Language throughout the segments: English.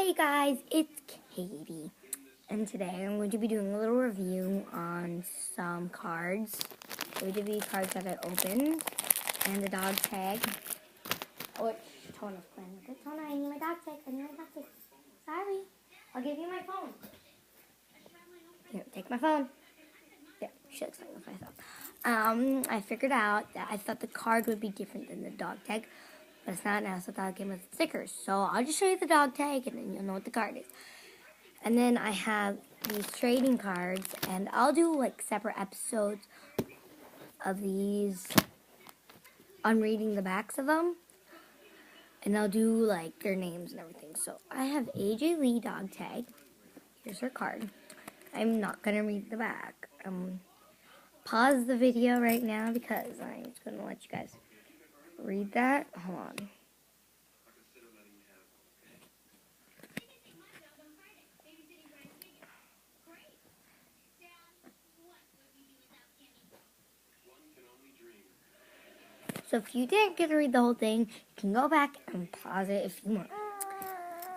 Hey guys, it's Katie, and today I'm going to be doing a little review on some cards, WWE cards that I opened, and the dog tag, which Tona's playing with it. Tona, I need my dog tag, Sorry, I'll give you my phone. Here, take my phone. There, should explain with myself. I figured out that I thought the card would be different than the dog tag, but it's not now, so I thought it came with stickers. So I'll just show you the dog tag, and then you'll know what the card is. And then I have these trading cards, and I'll do like separate episodes of these on reading the backs of them. And I'll do like their names and everything. So I have AJ Lee dog tag. Here's her card. I'm not going to read the back. Pause the video right now because I'm just going to let you guys read that. Hold on. So if you didn't get to read the whole thing, you can go back and pause it if you want.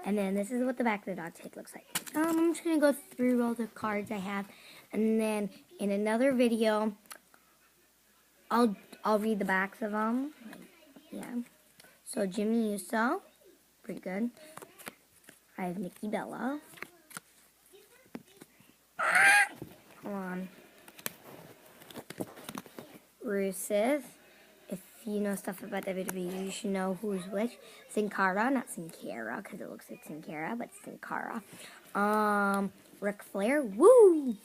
And then this is what the back of the dog tag looks like. I'm just going to go through all the cards I have. And then in another video, I'll read the backs of them. Yeah. So Jimmy Uso, pretty good. I have Nikki Bella. Hold on. Rusev. If you know stuff about WWE, you should know who's which. Sin Cara, not Sin Cara, because it looks like Sin Cara, but Sin Cara. Ric Flair, woo!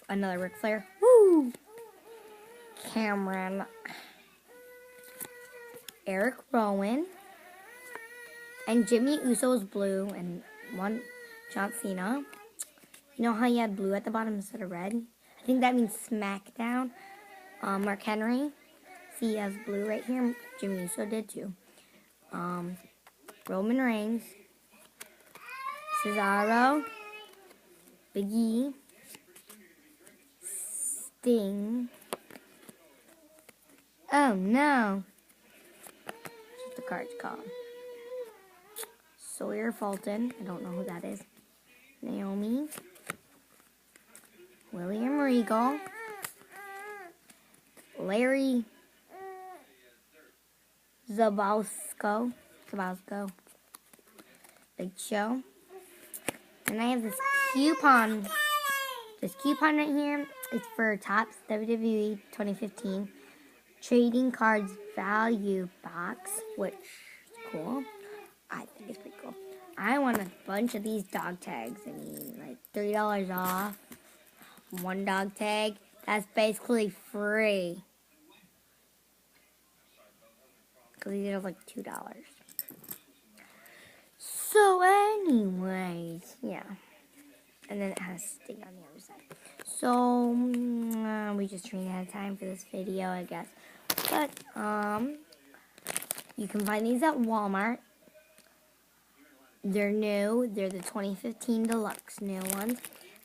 Another Ric Flair, woo! Cameron. Eric Rowan. And Jimmy Uso's blue, and one John Cena. You know how he had blue at the bottom instead of red? I think that means SmackDown. Mark Henry. See, he has blue right here. Jimmy Uso did too. Roman Reigns. Cesaro. Big E. Sting. Oh no. That's what the card's called. Sawyer Fulton. I don't know who that is. Naomi. William Regal. Larry Zbyszko. Big Show. And I have this coupon. This coupon right here is for Topps WWE 2015 Trading Cards Value Box, which is cool. I think it's pretty cool. I want a bunch of these dog tags. I mean, like $3 off. One dog tag. That's basically free. Because these are like $2. So anyways, yeah. And then it has Sting on the other side. So, we just ran out of time for this video, I guess. But, you can find these at Walmart. They're new. They're the 2015 Deluxe new ones.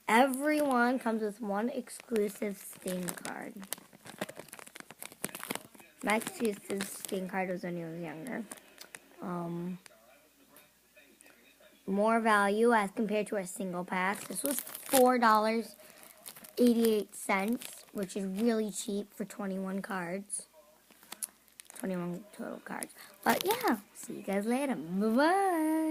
Every one comes with one exclusive Sting card. My exclusive Sting card was when he was younger. More value as compared to a single pack. This was $4.88, which is really cheap for 21 cards. 21 total cards. But yeah, see you guys later. Bye-bye.